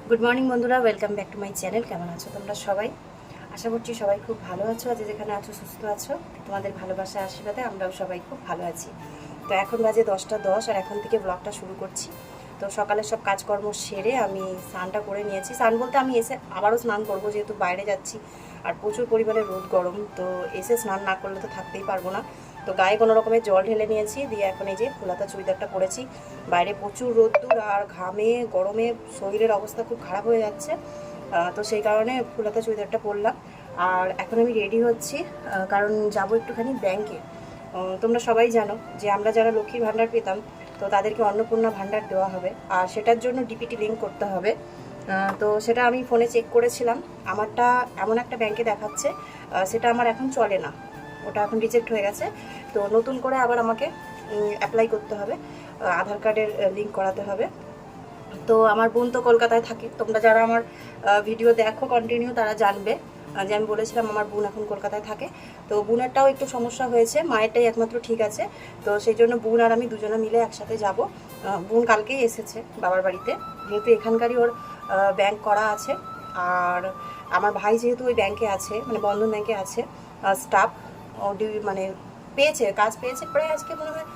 Good morning বন্ধুরা, welcome back to my channel. কেমন আছো তোমরা সবাই? আশা করছি সবাই খুব ভালো আছো। আজ যেখানে আছো সুস্থ আছো, তোমাদের ভালোবাসা আশীর্বাদে আমরাও সবাই খুব ভালো আছি। তো এখন বাজে 10টা 10 আর এখন থেকে ব্লগটা শুরু করছি। তো সকালে সব কাজকর্ম সেরে আমি স্নানটা করে নিয়েছি। স্নান বলতে আমি এসে আবারও স্নান করবো, যেহেতু বাইরে যাচ্ছি আর প্রচুর পরিমাণে রোদ গরম। তো এসে স্নান না করলে তো থাকতেই পারবো না। তো গায়ে কোনো রকমের জল ঢেলে নিয়েছি, দিয়ে এখন এই যে ফুলাতা চুড়িদারটা পরেছি। বাইরে প্রচুর রোদ্দুর আর ঘামে গরমে শরীরের অবস্থা খুব খারাপ হয়ে যাচ্ছে। তো সেই কারণে ফুলাতা চুড়িদারটা পরলাম। আর এখন আমি রেডি হচ্ছি, কারণ যাব একটুখানি ব্যাংকে। তোমরা সবাই জানো যে আমরা যারা লক্ষ্মীর ভাণ্ডার পেতাম, তো তাদেরকে অন্নপূর্ণা ভাণ্ডার দেওয়া হবে, আর সেটার জন্য ডিপিটি লিঙ্ক করতে হবে। তো সেটা আমি ফোনে চেক করেছিলাম, আমারটা এমন একটা ব্যাংকে দেখাচ্ছে সেটা আমার এখন চলে না, ওটা এখন রিজেক্ট হয়ে গেছে। তো নতুন করে আবার আমাকে অ্যাপ্লাই করতে হবে, আধার কার্ডের লিঙ্ক করাতে হবে। তো আমার বোন তো কলকাতায় থাকে, তোমরা যারা আমার ভিডিও দেখো কন্টিনিউ তারা জানবে যে আমি বলেছিলাম আমার বোন এখন কলকাতায় থাকে। তো বোনেরটাও একটু সমস্যা হয়েছে, মায়েরটাই একমাত্র ঠিক আছে। তো সেই জন্য বোন আর আমি দুজনে মিলে একসাথে যাব। বোন কালকেই এসেছে বাবার বাড়িতে, যেহেতু এখানকারই ওর ব্যাংক করা আছে। আর আমার ভাই যেহেতু ওই ব্যাংকে আছে, মানে বন্ধন ব্যাংকে আছে স্টাফ, মানে পেয়েছে, কাজ পেয়েছে প্রায় আজকে মনে হয়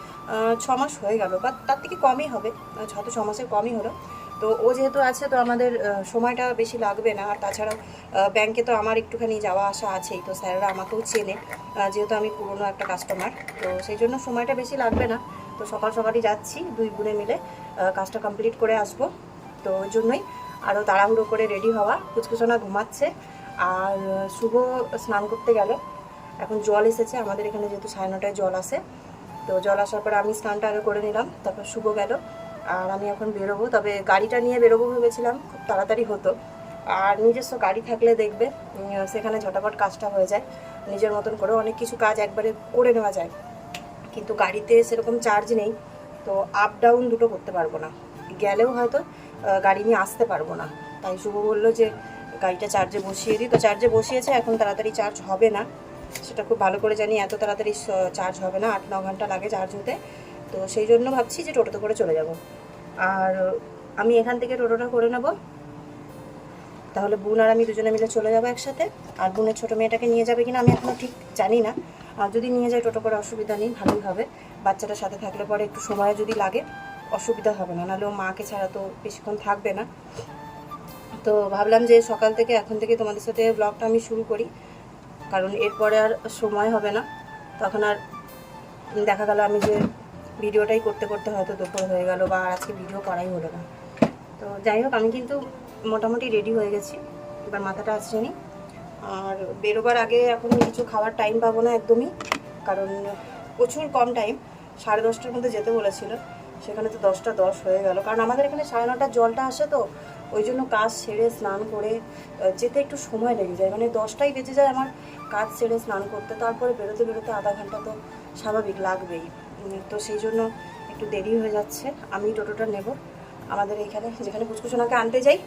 6 মাস হয়ে গেল, বা তার থেকে কমই হবে, হয়তো 6 মাসের কমই হলো। তো ও যেহেতু আছে, তো আমাদের সময়টা বেশি লাগবে না। আর তাছাড়াও ব্যাংকে তো আমার একটুখানি যাওয়া আসা আছেই, তো স্যাররা আমাকেও চেনে, যেহেতু আমি পুরনো একটা কাস্টমার, তো সেই জন্য সময়টা বেশি লাগবে না। তো সকাল সকালই যাচ্ছি, দুই বোনে মিলে কাজটা কমপ্লিট করে আসবো। তো ওই জন্যই আরও তাড়াহুড়ো করে রেডি হওয়া। কুচকুচনা ঘুমাচ্ছে, আর শুভ স্নান করতে গেল। এখন জল এসেছে আমাদের এখানে, যেহেতু 9:30টায় জল আসে। তো জল আসার পর আমি স্নানটা আগে করে নিলাম, তারপর শুভ গেল। আর আমি এখন বেরোবো, তবে গাড়িটা নিয়ে বেরোবো ভেবেছিলাম, খুব তাড়াতাড়ি হতো। আর নিজস্ব গাড়ি থাকলে দেখবে সেখানে ঝটাপট কাজটা হয়ে যায়, নিজের মতন করে অনেক কিছু কাজ একবারে করে নেওয়া যায়। কিন্তু গাড়িতে সেরকম চার্জ নেই, তো আপ ডাউন দুটো করতে পারবো না, গেলেও হয়তো গাড়ি নিয়ে আসতে পারবো না। তাই শুভ বললো যে গাড়িটা চার্জে বসিয়ে দিই, তো চার্জে বসিয়েছে, এখন তাড়াতাড়ি চার্জ হবে না, সেটা খুব ভালো করে জানি। এত তাড়াতাড়ি চার্জ হবে না, 8-9 ঘন্টা লাগে চার্জ হতে। তো সেই জন্য ভাবছি যে টোটোতে করে চলে যাব। আর আমি এখান থেকে টোটোটা করে নেব, তাহলে বোন আর আমি দুজনে মিলে চলে যাবো একসাথে। আর বোনের ছোটো মেয়েটাকে নিয়ে যাবে কিনা আমি এখনও ঠিক জানি না। আর যদি নিয়ে যায় টোটো করে অসুবিধা নেই, ভালোই হবে। বাচ্চাটার সাথে থাকলে পরে একটু সময় যদি লাগে অসুবিধা হবে না, নাহলে ও মাকে ছাড়া তো বেশিক্ষণ থাকবে না। তো ভাবলাম যে সকাল থেকে এখন থেকে তোমাদের সাথে ব্লগটা আমি শুরু করি, কারণ এরপরে আর সময় হবে না। তখন আর দেখা গেল আমি যে ভিডিওটাই করতে করতে হয়তো দুপুর হয়ে গেল, বা আজকে ভিডিও করাই হলো না। তো যাই হোক, আমি কিন্তু মোটামুটি রেডি হয়ে গেছি, এবার মাথাটা আসছে নি। আর বেরোবার আগে এখন কিছু খাওয়ার টাইম পাবো না একদমই, কারণ প্রচুর কম টাইম। 10:30টার মধ্যে যেতে বলেছিল, সেখানে তো 10টা 10 হয়ে গেল। কারণ আমাদের এখানে 9:30টার জলটা আসে, তো ওই জন্য কাজ সেরে স্নান করে যেতে একটু সময় লেগে যায়, মানে 10টাই বেজে যায় আমার কাজ সেরে স্নান করতে। তারপরে বেরোতে বেরোতে আধা ঘন্টা তো স্বাভাবিক লাগবেই। তো সেই জন্য একটু দেরি হয়ে যাচ্ছে। আমি টোটোটা নেব আমাদের এইখানে, যেখানে পুচকুচোনাকে আনতে যাই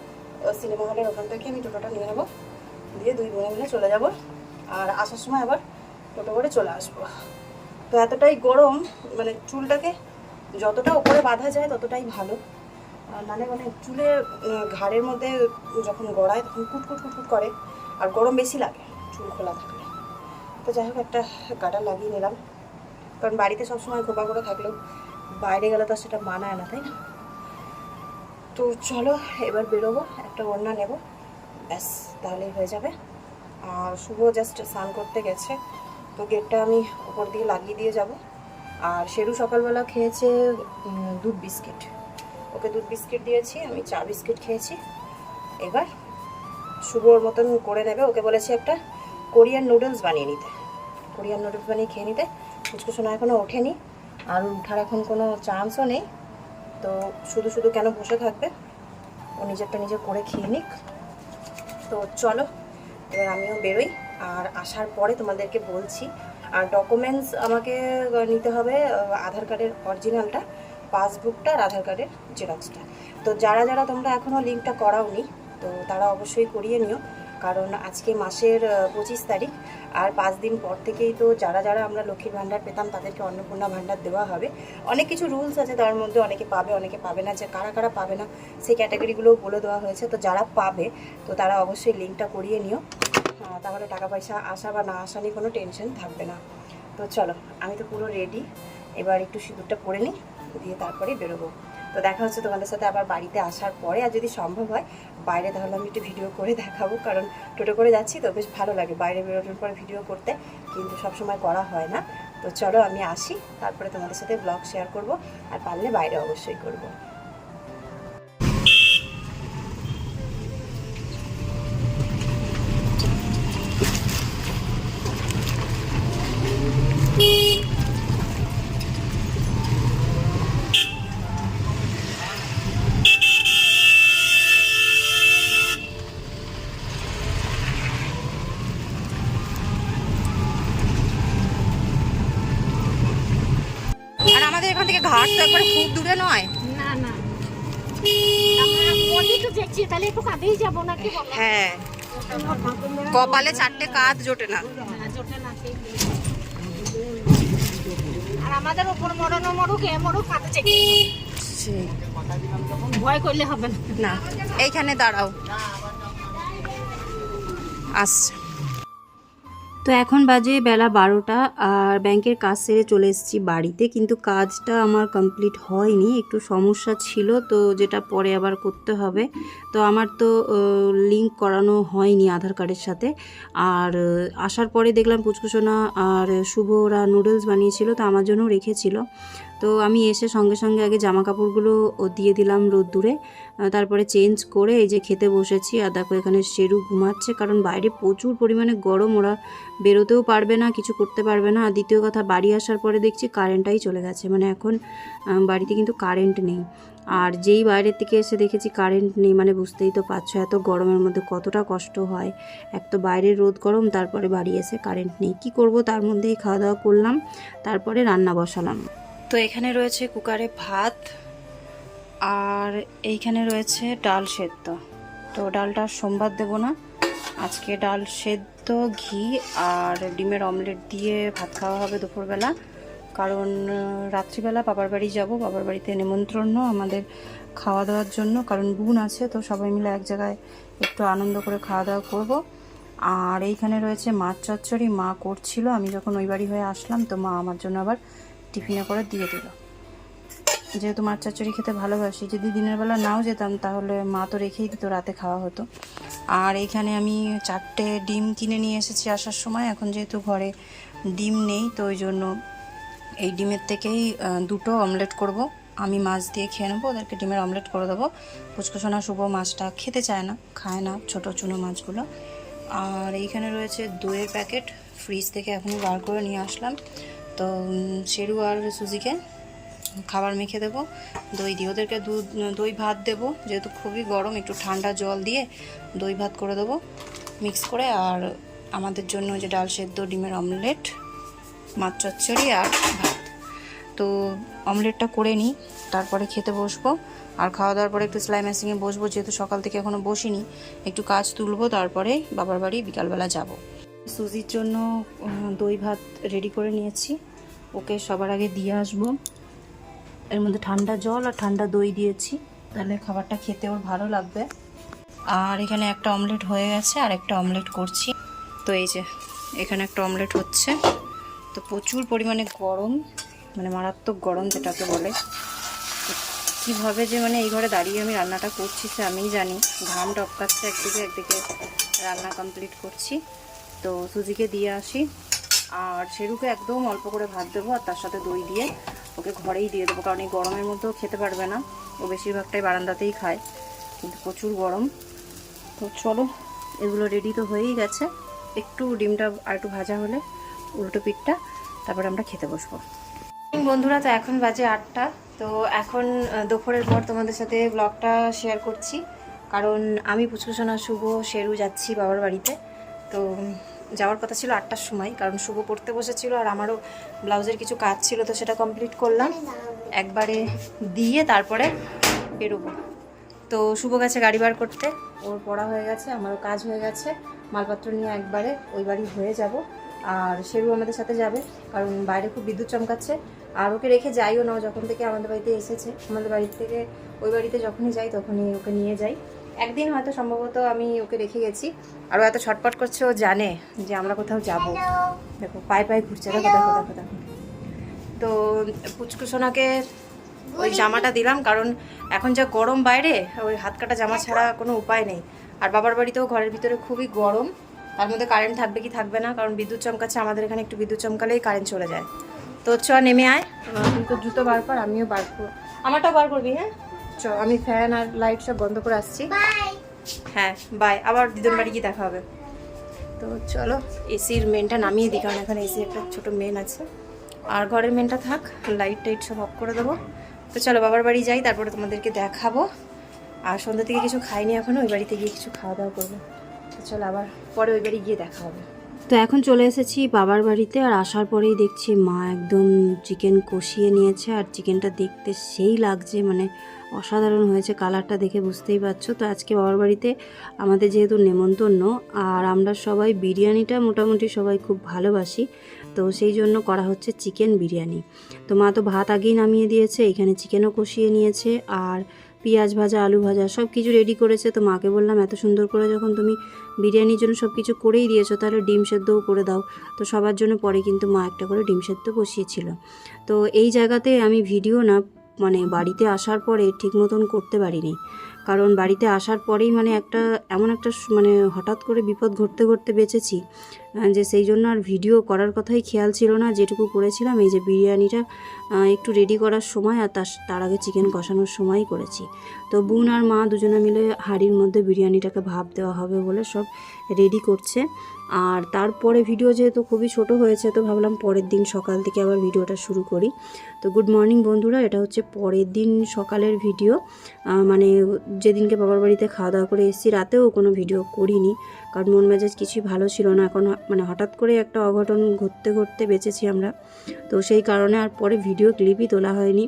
সিনেমা হলের ওখান থেকে আমি টোটোটা নিয়ে নেবো, দিয়ে দুই বোনে মিলে চলে যাব। আর আসার সময় আবার টোটো করে চলে আসবো। তো এতটাই গরম, মানে চুলটাকে যতটা উপরে বাঁধা যায় ততটাই ভালো, মানে চুলে ঘাড়ের মধ্যে যখন গড়ায় তখন কুটকুট কুটকুট করে, আর গরম বেশি লাগে চুল খোলা থাকলে। তো যাই হোক, একটা গার্ডার লাগিয়ে নিলাম, কারণ বাড়িতে সবসময় খোপা করে থাকলেও বাইরে গেলে তো সেটা মানায় না, তাই না? তো চলো এবার বেরোবো, একটা ওড়না নেব, ব্যাস তাহলেই হয়ে যাবে। আর শুভ জাস্ট স্নান করতে গেছে, তো গেটটা আমি উপর দিয়ে লাগিয়ে দিয়ে যাব। আর শেরু সকালবেলা খেয়েছে দুধ বিস্কিট, ওকে দুধ বিস্কিট দিয়েছি, আমি চা বিস্কিট খেয়েছি। এবার শুভর মতন করে নেবে, ওকে বলেছি একটা কোরিয়ান নুডলস বানিয়ে নিতে, কোরিয়ান নুডলস বানিয়ে খেয়ে নিতে। কুচকুচোনা এখনও ওঠেনি, আর উঠার এখন কোনো চান্সও নেই। তো শুধু শুধু কেন বসে থাকবে, ও নিজেরটা নিজে করে খেয়ে নিক। তো চলো এবার আমিও বেরোই, আর আসার পরে তোমাদেরকে বলছি। আর ডকুমেন্টস আমাকে নিতে হবে, আধার কার্ডের অরিজিনালটা, পাসবুকটা, আর আধার কার্ডের জেরক্সটা। তো যারা যারা তোমরা এখনও লিঙ্কটা করাওনি, তো তারা অবশ্যই করিয়ে নিও, কারণ আজকে মাসের 25 তারিখ, আর 5 দিন পর থেকেই তো যারা যারা আমরা লক্ষ্মীর ভাণ্ডার পেতাম তাদেরকে অন্নপূর্ণা ভাণ্ডার দেওয়া হবে। অনেক কিছু রুলস আছে, তার মধ্যে অনেকে পাবে অনেকে পাবে না, যে কারা কারা পাবে না সেই ক্যাটাগরিগুলোও বলে দেওয়া হয়েছে। তো যারা পাবে তো তারা অবশ্যই লিঙ্কটা করিয়ে নিও, তাহলে টাকা পয়সা আসা বা না আসা নিয়ে কোনো টেনশন থাকবে না। তো চলো, আমি তো পুরো রেডি, এবার একটু সিঁদুরটা পরে নিই, দিয়ে তারপরেই বেরোবো। তো দেখা হচ্ছে তোমাদের সাথে আবার বাড়িতে আসার পরে, আর যদি সম্ভব হয় বাইরে তাহলে আমি একটু ভিডিও করে দেখাবো, কারণ টোটো করে যাচ্ছি তো বেশ ভালো লাগে বাইরে বেরোনোর পরে ভিডিও করতে, কিন্তু সবসময় করা হয় না। তো চলো আমি আসি, তারপরে তোমাদের সাথে ব্লগ শেয়ার করব, আর পারলে বাইরে অবশ্যই করব। আর আমাদের এখান থেকে ঘাট তো একবারে খুব দূরে নয়। না না, আমরা বলি তো দেখছি, তাহলে একটু কাঁধেই যাবো নাকি বলো? হ্যাঁ, কপালে 4টে কাঁধ জোটে না। জোটে না, সেই আর আমাদের ওপর মরণ মরুক এ মরুক কাঁধে চেকে ভয় করলে হবে না। না, এইখানে দাঁড়াও, আচ্ছা। তো এখন বাজে বেলা 12টা, আর ব্যাংকের কাজ সেরে চলে এসেছি বাড়িতে, কিন্তু কাজটা আমার কমপ্লিট হয়নি, একটু সমস্যা ছিল, তো যেটা পরে আবার করতে হবে। তো আমার তো লিঙ্ক করানো হয়নি আধার কার্ডের সাথে। আর আসার পরে দেখলাম পুচকুসোনা আর শুভ ওরা নুডলস বানিয়েছিল, তো আমার জন্যও রেখেছিল। তো আমি এসে সঙ্গে সঙ্গে আগে জামা কাপড়গুলো দিয়ে দিলাম রোদ্দুরে, তারপরে চেঞ্জ করে এই যে খেতে বসেছি। আর দেখো এখানে শেরু ঘুমাচ্ছে, কারণ বাইরে প্রচুর পরিমাণে গরম, ওরা বেরোতেও পারবে না, কিছু করতে পারবে না। আর দ্বিতীয় কথা, বাড়ি আসার পরে দেখছি কারেন্টটাই চলে গেছে, মানে এখন বাড়িতে কিন্তু কারেন্ট নেই। আর যেই বাইরের থেকে এসে দেখেছি কারেন্ট নেই, মানে বুঝতেই তো পারছো এত গরমের মধ্যে কতটা কষ্ট হয়। এক তো বাইরের রোদ গরম, তারপরে বাড়ি এসে কারেন্ট নেই, কি করব। তার মধ্যেই খাওয়া দাওয়া করলাম, তারপরে রান্না বসালাম। তো এখানে রয়েছে কুকারে ভাত, আর এইখানে রয়েছে ডাল সেদ্ধ। তো ডালটা সোমবার দেবো না, আজকে ডাল সেদ্ধ, ঘি আর ডিমের অমলেট দিয়ে ভাত খাওয়া হবে দুপুরবেলা। কারণ রাত্রিবেলা বাবার বাড়ি যাব, বাবার বাড়িতে নেমন্ত্রণ আমাদের খাওয়া দাওয়ার জন্য, কারণ বোন আছে, তো সবাই মিলে এক জায়গায় একটু আনন্দ করে খাওয়া দাওয়া করব। আর এইখানে রয়েছে মাছ চচ্চড়ি, মা করছিল, আমি যখন ওই বাড়ি হয়ে আসলাম তো মা আমার জন্য আবার টিফিনে করে দিয়ে দিল। যেহেতু মাছ চচ্চড়ি খেতে ভালোবাসি, যদি দিনের বেলা নাও যেতাম তাহলে মা তো রেখেই দিত, রাতে খাওয়া হতো। আর এইখানে আমি 4টে ডিম কিনে নিয়ে এসেছি আসার সময়, এখন যেহেতু ঘরে ডিম নেই তো ওই জন্য এই ডিমের থেকেই 2টো অমলেট করব। আমি মাছ দিয়ে খেয়ে নেবো, ওদেরকে ডিমের অমলেট করে দেবো। পুচকুসোনা শুভ মাছটা খেতে চায় না, খায় না ছোটো চুনো মাছগুলো। আর এইখানে রয়েছে দইয়ের প্যাকেট, ফ্রিজ থেকে এখনই বার করে নিয়ে আসলাম। তো শেরু আর সুজিকে খাবার মেখে দেবো দই দিয়ে, ওদেরকে দই ভাত দেবো, যেহেতু খুবই গরম, একটু ঠান্ডা জল দিয়ে দই ভাত করে দেবো মিক্স করে। আর আমাদের জন্য যে ডাল সেদ্ধ, ডিমের অমলেট, মাছ চচ্চড়ি আর ভাত। তো অমলেটটা করে নিই, তারপরে খেতে বসবো। আর খাওয়া দাওয়ার পরে একটু সেলাই মেশিনে বসবো, যেহেতু সকাল থেকে এখনও বসিনি, একটু কাজ তুলবো, তারপরে বাবার বাড়ি বিকালবেলা যাব। সুজির জন্য দই ভাত রেডি করে নিয়েছি, ওকে সবার আগে দিয়ে আসবো। এর মধ্যে ঠান্ডা জল আর ঠান্ডা দই দিয়েছি, তাহলে খাবারটা খেতে ওর ভালো লাগবে। আর এখানে একটা অমলেট হয়ে গেছে, আর একটা অমলেট করছি। তো এই যে এখানে একটা অমলেট হচ্ছে। তো প্রচুর পরিমাণে গরম, মানে মারাত্মক গরম যেটাকে বলে। কীভাবে যে মানে এই ঘরে দাঁড়িয়ে আমি রান্নাটা করছি সে আমিই জানি, ঘাম টপকাচ্ছে একদিকে, একদিকে রান্না কমপ্লিট করছি। তো সুজিকে দিয়ে আসি, আর শেরুকে একদম অল্প করে ভাত দেবো, আর তার সাথে দই দিয়ে ওকে ঘরেই দিয়ে দেবো, কারণ এই গরমের মধ্যেও খেতে পারবে না, ও বেশিরভাগটাই বারান্দাতেই খায়, কিন্তু প্রচুর গরম। তো চলো, এগুলো রেডি তো হয়েই গেছে, একটু ডিমটা আর একটু ভাজা হলে উল্টো পিঠটা, তারপরে আমরা খেতে বসবো। বন্ধুরা, তো এখন বাজে 8টা। তো এখন দুপুরের পর তোমাদের সাথে ব্লগটা শেয়ার করছি, কারণ আমি পুচকুসোনা, শুভ, শেরু যাচ্ছি বাবার বাড়িতে। তো যাওয়ার কথা ছিল 8টার সময়, কারণ শুভ পড়তে বসেছিল আর আমারও ব্লাউজের কিছু কাজ ছিল, তো সেটা কমপ্লিট করলাম, একবারে দিয়ে তারপরে বেরোবো। তো শুভ গেছে গাড়ি বার করতে, ওর পড়া হয়ে গেছে, আমারও কাজ হয়ে গেছে, মালপত্র নিয়ে একবারে ওই বাড়ি হয়ে যাব। আর সেরু আমাদের সাথে যাবে, কারণ বাইরে খুব বিদ্যুৎ চমকাচ্ছে। আর ওকে রেখে যাইও না, যখন থেকে আমাদের বাড়িতে এসেছে, আমাদের বাড়ি থেকে ওই বাড়িতে যখনই যাই তখনই ওকে নিয়ে যাই। একদিন হয়তো সম্ভবত আমি ওকে রেখে গেছি, আর ও এত ছটপট করছে, ও জানে যে আমরা কোথাও যাব। দেখো পায়ে পায়ে ঘুরছে, দেখো দেখো দেখো দেখো। তো পুচকুসোনাকে ওই জামাটা দিলাম, কারণ এখন যা গরম বাইরে, ওই হাত কাটা জামা ছাড়া কোনো উপায় নেই। আর বাবার বাড়িতেও ঘরের ভিতরে খুবই গরম, তার মধ্যে কারেন্ট থাকবে কি থাকবে না, কারণ বিদ্যুৎ চমকাচ্ছে আমাদের এখানে, একটু বিদ্যুৎ চমকালেই কারেন্ট চলে যায়। তো চ নেমে আয়, কিন্তু জুতো বার কর, আমিও বার করব, আমারটাও বার করবি। হ্যাঁ চ, আমি ফ্যান আর লাইট সব বন্ধ করে আসছি। হ্যাঁ বাই, আবার দিদুন বাড়ি গিয়ে দেখা হবে। তো চলো এসির মেনটা নামিয়ে দিই, কারণ এখানে এসি একটা ছোটো মেন আছে, আর ঘরের মেনটা থাক, লাইট টাইট সব অফ করে দেবো। তো চলো বাবার বাড়ি যাই, তারপরে তোমাদেরকে দেখাবো। আর সন্ধ্যা থেকে কিছু খাইনি এখনও, ওই বাড়িতে গিয়ে কিছু খাওয়া দাওয়া করবো। তো চলো আবার পরে ওই বাড়ি গিয়ে দেখা হবে। তো এখন চলে এসেছি বাবার বাড়িতে, আর আসার পরেই দেখছি মা একদম চিকেন কষিয়ে নিয়েছে, আর চিকেনটা দেখতে সেই লাগছে, মানে অসাধারণ হয়েছে, কালারটা দেখে বুঝতেই পারছো। তো আজকে বাবার বাড়িতে আমাদের যেহেতু নেমন্তন্ন, আর আমরা সবাই বিরিয়ানিটা মোটামুটি সবাই খুব ভালোবাসি, তো সেই জন্য করা হচ্ছে চিকেন বিরিয়ানি। তো মা তো ভাত আগেই নামিয়ে দিয়েছে, এখানে চিকেনও কষিয়ে নিয়েছে, আর পেঁয়াজ ভাজা, আলু ভাজা সব কিছু রেডি করেছে। তো মাকে বললাম এত সুন্দর করে যখন তুমি বিরিয়ানির জন্য সব কিছু করেই দিয়েছো, তাহলে ডিম সেদ্ধও করে দাও। তো সবার জন্য পরে কিন্তু মা একটা করে ডিম সেদ্ধ বসিয়েছিল। তো এই জায়গাতে আমি ভিডিও না, মানে বাড়িতে আসার পরে ঠিক মতন করতে পারিনি, কারণ বাড়িতে আসার পরেই মানে এমন একটা মানে হঠাৎ করে বিপদ ঘটতে ঘটতে বেঁচেছি, যে সেই জন্য আর ভিডিও করার কথাই খেয়াল ছিল না। যেটুকু করেছিলাম এই যে বিরিয়ানিটা একটু রেডি করার সময়, আর তার আগে চিকেন কষানোর সময়ই করেছি। তো বোন আর মা দুজনে মিলে হাঁড়ির মধ্যে বিরিয়ানিটাকে ভাপ দেওয়া হবে বলে সব রেডি করছে। আর তারপরে ভিডিও যেহেতু খুবই ছোট হয়েছে, তো ভাবলাম পরের দিন সকাল থেকে আবার ভিডিওটা শুরু করি। তো গুড মর্নিং বন্ধুরা, এটা হচ্ছে পরের দিন সকালের ভিডিও, মানে যেদিনকে বাবার বাড়িতে খাওয়া দাওয়া করে এসেছি। রাতেও কোনো ভিডিও করিনি, কারণ মন মেজাজ কিছুই ভালো ছিল না। এখন মানে হঠাৎ করে একটা অঘটন ঘটতে ঘটতে বেঁচেছি আমরা, তো সেই কারণে আর পরে ভিডিও ক্লিপই তোলা হয়নি।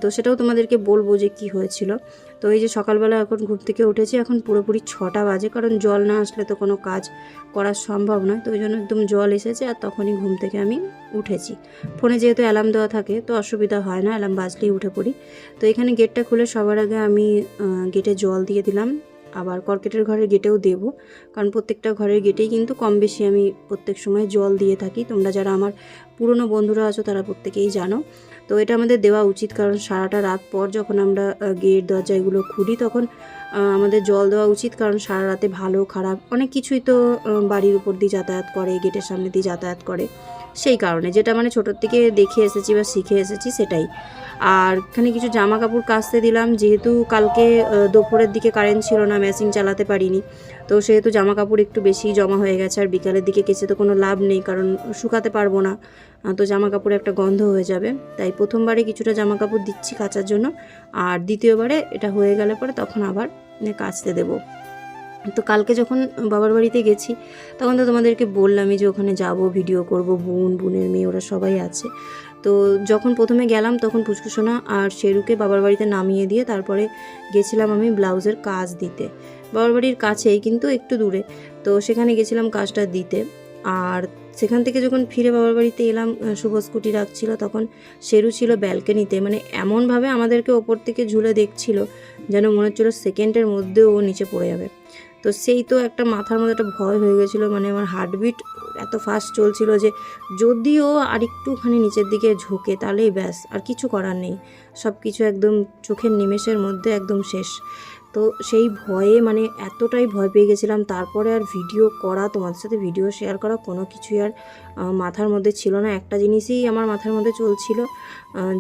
তো সেটাও তোমাদেরকে বলবো যে কি হয়েছিল। তো এই যে সকালবেলা এখন ঘুম থেকে উঠেছি, এখন পুরোপুরি 6টা বাজে, কারণ জল না আসলে তো কোনো কাজ করা সম্ভব নয়। তো ওই জন্য একদম জল এসেছে, আর তখনই ঘুম থেকে আমি উঠেছি। ফোনে যেহেতু অ্যালার্ম দেওয়া থাকে তো অসুবিধা হয় না, অ্যালার্ম বাজলেই উঠে পড়ি। তো এখানে গেটটা খুলে সবার আগে আমি গেটে জল দিয়ে দিলাম, আবার কর্কেটের ঘরের গেটেও দেবো, কারণ প্রত্যেকটা ঘরের গেটেই কিন্তু কম বেশি আমি প্রত্যেক সময় জল দিয়ে থাকি। তোমরা যারা আমার পুরনো বন্ধুরা আছো তারা প্রত্যেকেই জানো। তো এটা আমাদের দেওয়া উচিত, কারণ সারাটা রাত পর যখন আমরা গেট দরজা এগুলো খুলি, তখন আমাদের জল দেওয়া উচিত, কারণ সারা রাতে ভালো খারাপ অনেক কিছুই তো বাড়ির উপর দিয়ে যাতায়াত করে, গেটের সামনে দিয়ে যাতায়াত করে, সেই কারণে যেটা মানে ছোটোর থেকে দেখে এসেছি বা শিখে এসেছি সেটাই। আর এখানে কিছু জামা কাপড় কাচতে দিলাম, যেহেতু কালকে দুপুরের দিকে কারেন্ট ছিল না, মেশিন চালাতে পারিনি, তো সেহেতু জামা কাপড় একটু বেশি জমা হয়ে গেছে। আর বিকালের দিকে কেচে তো কোনো লাভ নেই, কারণ শুকাতে পারবো না, তো জামা কাপড়ে একটা গন্ধ হয়ে যাবে। তাই প্রথমবারে কিছুটা জামা কাপড় দিচ্ছি কাচার জন্য, আর দ্বিতীয়বারে এটা হয়ে গেলে পরে তখন আবার কাচতে দেবো। তো কালকে যখন বাবার বাড়িতে গেছি তখন তো তোমাদেরকে বললামই যে ওখানে যাব, ভিডিও করব, বোনের মেয়ে ওরা সবাই আছে। তো যখন প্রথমে গেলাম তখন পুচকুসোনা আর শেরুকে বাবার বাড়িতে নামিয়ে দিয়ে তারপরে গেছিলাম আমি ব্লাউজের কাজ দিতে। বাবার বাড়ির কাছেই কিন্তু একটু দূরে, তো সেখানে গেছিলাম কাজটা দিতে। আর সেখান থেকে যখন ফিরে বাবার বাড়িতে এলাম, শুভ স্কুটি রাখছিল, তখন শেরু ছিল ব্যালকনিতে, মানে এমনভাবে আমাদেরকে ওপর থেকে ঝুলে দেখছিল যেন মনে হচ্ছিল সেকেন্ডের মধ্যে ও নিচে পড়ে যাবে। তো সেই তো একটা মাথার মধ্যে একটা ভয় হয়ে গেছিলো, মানে আমার হার্টবিট এত ফাস্ট চলছিল যে যদিও আর একটুখানি নিচের দিকে ঝোঁকে তাহলেই ব্যাস, আর কিছু করার নেই, সব কিছু একদম চোখের নিমেষের মধ্যে একদম শেষ। তো সেই ভয়ে মানে এতটাই ভয় পেয়ে গেছিলাম, তারপরে আর ভিডিও করা, তোমাদের সাথে ভিডিও শেয়ার করা কোনো কিছুই আর মাথার মধ্যে ছিল না। একটা জিনিসই আমার মাথার মধ্যে চলছিল,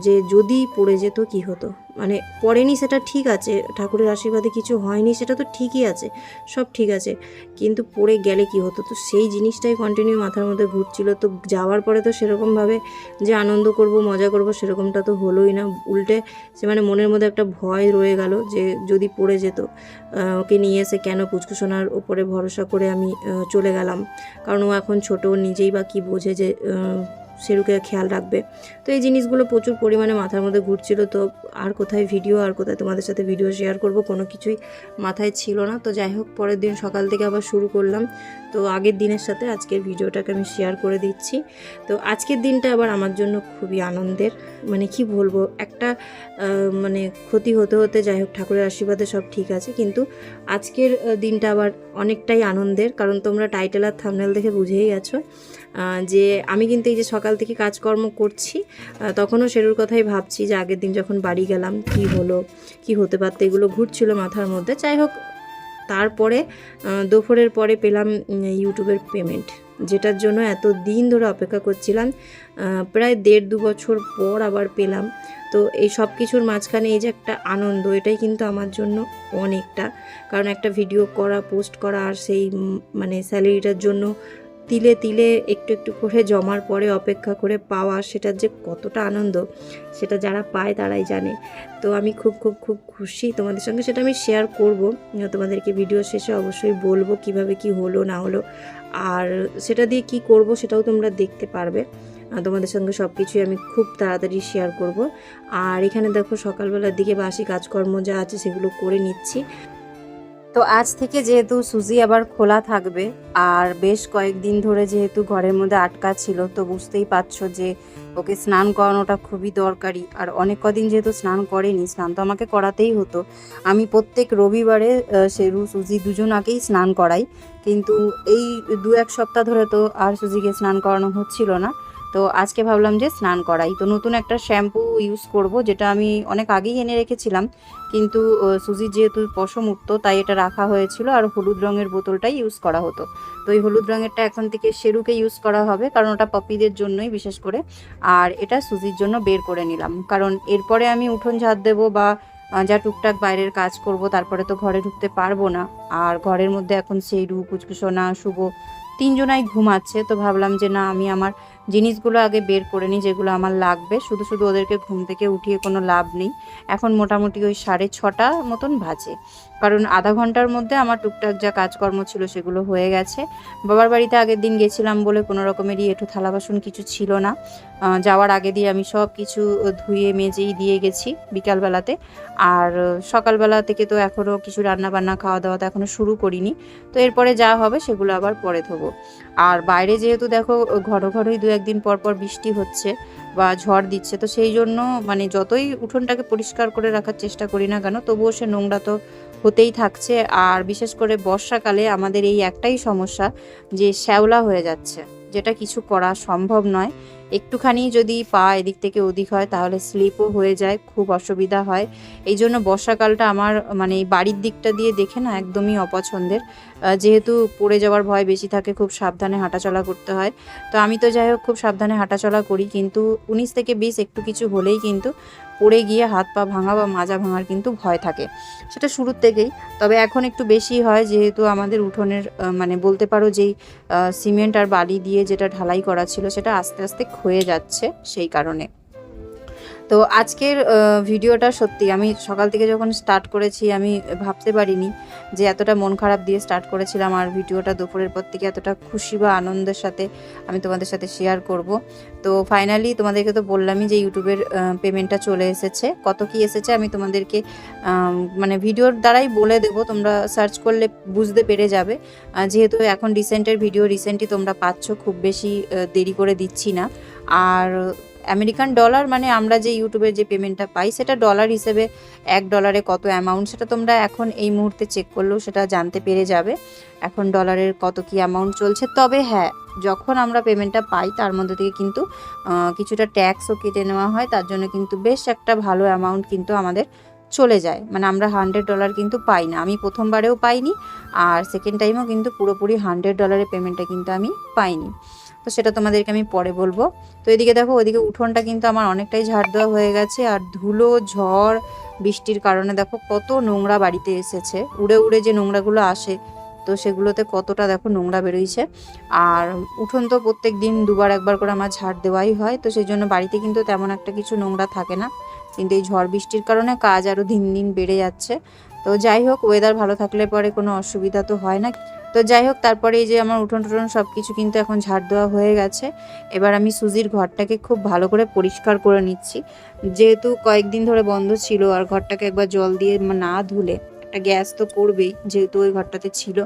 যে যদি পড়ে যেত কি হতো। মানে পড়েনি সেটা ঠিক আছে, ঠাকুরের আশীর্বাদে কিছু হয়নি সেটা তো ঠিকই আছে, সব ঠিক আছে, কিন্তু পড়ে গেলে কি হতো, তো সেই জিনিসটাই কন্টিনিউ মাথার মধ্যে ঘুরছিল। তো যাওয়ার পরে তো সেরকমভাবে যে আনন্দ করব, মজা করব, সেরকমটা তো হলোই না, উল্টে সে মানে মনের মধ্যে একটা ভয় রয়ে গেল যে যদি পড়ে যেত। ওকে নিয়ে এসে কেন পুচকুসোনার ওপরে ভরসা করে আমি চলে গেলাম, কারণ ও এখন ছোট, নিজেই বা কী বোঝে যে শেরুকে খেয়াল রাখবে। তো এই জিনিসগুলো প্রচুর পরিমাণে মাথার মধ্যে ঘুরছিল। তো আর কোথায় ভিডিও, আর কোথায় তোমাদের সাথে ভিডিও শেয়ার করব, কোনো কিছুই মাথায় ছিল না। তো যাই হোক, পরের দিন সকাল থেকে আবার শুরু করলাম। তো আগের দিনের সাথে আজকের ভিডিওটাকে আমি শেয়ার করে দিচ্ছি। তো আজকের দিনটা আবার আমার জন্য খুবই আনন্দের, মানে কি বলবো, একটা মানে ক্ষতি হতে হতে যাই হোক ঠাকুরের আশীর্বাদে সব ঠিক আছে, কিন্তু আজকের দিনটা আবার অনেকটাই আনন্দের। কারণ তোমরা টাইটেল আর থাম্বনেল দেখে বুঝেই গেছো যে আমি কিন্তু এই যে সকাল থেকে কাজকর্ম করছি, তখনও শেরুর কথাই ভাবছি যে আগের দিন যখন বাড়ি গেলাম কি হলো, কি হতে পারতো, এগুলো ঘুরছিল মাথার মধ্যে। যাই হোক, তারপরে দুপুরের পরে পেলাম ইউটিউবের পেমেন্ট, যেটার জন্য এত দিন ধরে অপেক্ষা করছিলাম। প্রায় 1.5-2 বছর পর আবার পেলাম। তো এই সব কিছুর মাঝখানে এই যে একটা আনন্দ, এটাই কিন্তু আমার জন্য অনেকটা। কারণ একটা ভিডিও করা, পোস্ট করা, আর সেই মানে স্যালারিটার জন্য তিলে তিলে একটু একটু করে জমার পরে অপেক্ষা করে পাওয়া, সেটার যে কতটা আনন্দ, সেটা যারা পায় তারাই জানে। তো আমি খুব খুব খুব খুশি। তোমাদের সঙ্গে সেটা আমি শেয়ার করব, তোমাদেরকে ভিডিও শেষে অবশ্যই বলবো কিভাবে কি হলো না হলো, আর সেটা দিয়ে কি করব সেটাও তোমরা দেখতে পারবে। তোমাদের সঙ্গে সব কিছুই আমি খুব তাড়াতাড়ি শেয়ার করব। আর এখানে দেখো সকালবেলার দিকে বাসি কাজকর্ম যা আছে সেগুলো করে নিচ্ছি। তো আজ থেকে যেহেতু সুজি আবার খোলা থাকবে, আর বেশ কয়েকদিন ধরে যেহেতু ঘরের মধ্যে আটকা ছিল, তো বুঝতেই পারছো যে ওকে স্নান করানোটা খুবই দরকারি। আর অনেক কদিন যেহেতু স্নান করেনি, স্নান তো আমাকে করাতেই হতো। আমি প্রত্যেক রবিবারে শেরু সুজি দুজনাকেই স্নান করাই, কিন্তু এই 2-1 সপ্তাহ ধরে তো আর সুজিকে স্নান করানো হচ্ছিল না। তো আজকে ভাবলাম যে স্নান করাই। তো নতুন একটা শ্যাম্পু ইউজ করব, যেটা আমি অনেক আগেই এনে রেখেছিলাম, কিন্তু সুজির যেহেতু পশম উঠতো তাই এটা রাখা হয়েছিল। আর হলুদ রঙের বোতলটাই ইউজ করা হতো। তো এই হলুদ রঙেরটা এখন থেকে শেরুকে ইউজ করা হবে, কারণ ওটা পপিদের জন্যই বিশেষ করে। আর এটা সুজির জন্য বের করে নিলাম, কারণ এরপরে আমি উঠোন ঝাড় দেবো বা যা টুকটাক বাইরের কাজ করব, তারপরে তো ঘরে ঢুকতে পারবো না। আর ঘরের মধ্যে এখন শেরু, কুচকুসোনা, শুভ 3 জনাই ঘুমাচ্ছে। তো ভাবলাম যে না, আমি আমার জিনিসগুলো আগে বের করে নিই, যেগুলো আমার লাগবে। শুধু শুধু ওদেরকে ঘুম থেকে উঠিয়ে কোনো লাভ নেই। এখন মোটামুটি ওই 6:30 মতন বাজে, কারণ আধা ঘন্টার মধ্যে আমার টুকটাক যা কাজকর্ম ছিল সেগুলো হয়ে গেছে। বাবার বাড়িতে আগের দিন গেছিলাম বলে কোনো রকমেরই এঁঠো থালা বাসন কিছু ছিল না। যাওয়ার আগে দিয়ে আমি সব কিছু ধুয়ে মেজেই দিয়ে গেছি বিকালবেলাতে। আর সকালবেলা থেকে তো এখনও কিছু রান্না বান্না খাওয়া দাওয়া তো এখনও শুরু করিনি। তো এরপরে যা হবে সেগুলো আবার পরে ধোবো। আর বাইরে যেহেতু দেখো ঘন ঘনই 2-1 দিন পর পর বৃষ্টি হচ্ছে বা ঝড় দিচ্ছে, তো সেই জন্য মানে যতই উঠোনটাকে পরিষ্কার করে রাখার চেষ্টা করি না কেন, তবুও সে নোংরা তো হতেই থাকছে। আর বিশেষ করে বর্ষাকালে আমাদের এই একটাই সমস্যা, যে শ্যাওলা হয়ে যাচ্ছে, যেটা কিছু করা সম্ভব নয়। একটুখানি যদি পা এদিক থেকে ওদিক হয় তাহলে স্লিপও হয়ে যায়, খুব অসুবিধা হয়। এই জন্য বর্ষাকালটা আমার মানে এই বাড়ির দিকটা দিয়ে দেখে না একদমই অপছন্দের। যেহেতু পড়ে যাওয়ার ভয় বেশি থাকে, খুব সাবধানে হাঁটাচলা করতে হয়। তো আমি তো যাই হোক খুব সাবধানে হাঁটাচলা করি, কিন্তু 19 থেকে 20 একটু কিছু হলেই কিন্তু পড়ে গিয়ে হাত পা ভাঙা বা মাজা ভাঙার কিন্তু ভয় থাকে, সেটা শুরুর থেকেই। তবে এখন একটু বেশি হয়, যেহেতু আমাদের উঠোনের মানে বলতে পারো যেই সিমেন্ট আর বালি দিয়ে যেটা ঢালাই করা ছিল সেটা আস্তে আস্তে ক্ষয়ে যাচ্ছে, সেই কারণে। তো আজকের ভিডিওটা সত্যি আমি সকাল থেকে যখন স্টার্ট করেছি, আমি ভাবতে পারিনি যে এতটা মন খারাপ দিয়ে স্টার্ট করেছিলাম, আর ভিডিওটা দুপুরের পর থেকে এতটা খুশি বা আনন্দের সাথে আমি তোমাদের সাথে শেয়ার করব। তো ফাইনালি তোমাদেরকে তো বললামই যে ইউটিউবের পেমেন্টটা চলে এসেছে। কত কি এসেছে আমি তোমাদেরকে মানে ভিডিওর দ্বারাই বলে দেবো, তোমরা সার্চ করলে বুঝতে পেরে যাবে। যেহেতু এখন রিসেন্টের ভিডিও রিসেন্টই তোমরা পাচ্ছ, খুব বেশি দেরি করে দিচ্ছি না। আর আমেরিকান ডলার মানে আমরা যে ইউটিউবের যে পেমেন্টটা পাই সেটা ডলার হিসেবে $1 কত অ্যামাউন্ট, সেটা তোমরা এখন এই মুহূর্তে চেক করলেও সেটা জানতে পেরে যাবে এখন ডলারের কত কি অ্যামাউন্ট চলছে। তবে হ্যাঁ, যখন আমরা পেমেন্টটা পাই তার মধ্যে থেকে কিন্তু কিছুটা ট্যাক্সও কেটে নেওয়া হয়, তার জন্য কিন্তু বেশ একটা ভালো অ্যামাউন্ট কিন্তু আমাদের চলে যায়। মানে আমরা $100 কিন্তু পাই না, আমি প্রথমবারেও পাইনি, আর সেকেন্ড টাইমও কিন্তু পুরোপুরি $100 পেমেন্টটা কিন্তু আমি পাইনি। তো সেটা তোমাদেরকে আমি পরে বলবো। তো এদিকে দেখো, ওইদিকে উঠোনটা কিন্তু আমার অনেকটাই ঝাড় দেওয়া হয়ে গেছে। আর ধুলো, ঝড়, বৃষ্টির কারণে দেখো কত নোংরা বাড়িতে এসেছে, উড়ে উড়ে যে নোংরাগুলো আসে, তো সেগুলোতে কতটা দেখো নোংরা বেরোইছে। আর উঠোন তো প্রত্যেক দিন 2-1 করে আমার ঝাড় দেওয়াই হয়, তো সেই জন্য বাড়িতে কিন্তু তেমন একটা কিছু নোংরা থাকে না। কিন্তু এই ঝড় বৃষ্টির কারণে কাজ আরও দিন দিন বেড়ে যাচ্ছে। তো যাই হোক, ওয়েদার ভালো থাকলে পরে কোনো অসুবিধা তো হয় না। তো যাই হোক, তারপরে এই যে আমার উঠোন টুঠোন সব কিছু কিন্তু এখন ঝাড় দেওয়া হয়ে গেছে। এবার আমি সুজির ঘরটাকে খুব ভালো করে পরিষ্কার করে নিচ্ছি, যেহেতু কয়েকদিন ধরে বন্ধ ছিল আর ঘরটাকে একবার জল দিয়ে না ধুলে একটা গ্যাস তো করবেই, যেহেতু ওই ঘরটাতে ছিল।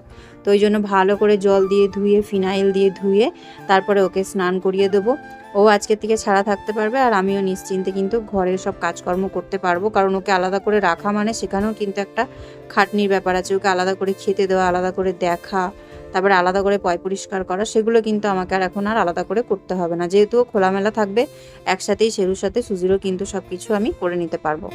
তো ওই জন্য ভালো করে জল দিয়ে ধুয়ে, ফিনাইল দিয়ে ধুয়ে তারপরে ওকে স্নান করিয়ে দেবো। ও আজকের থেকে ছাড়া থাকতে পারবে আর আমিও নিশ্চিন্তে কিন্তু ঘরের সব কাজকর্ম করতে পারবো, কারণ ওকে আলাদা করে রাখা মানে সেখানেও কিন্তু একটা খাটনির ব্যাপার আছে। ওকে আলাদা করে খেতে দেওয়া, আলাদা করে দেখা, তারপরে আলাদা করে পয় পরিষ্কার করা, সেগুলো কিন্তু আমাকে আর এখন আর আলাদা করে করতে হবে না, যেহেতু ও খোলামেলা থাকবে একসাথেই। সেরুর সাথে সুজিরও কিন্তু সব কিছু আমি করে নিতে পারবো।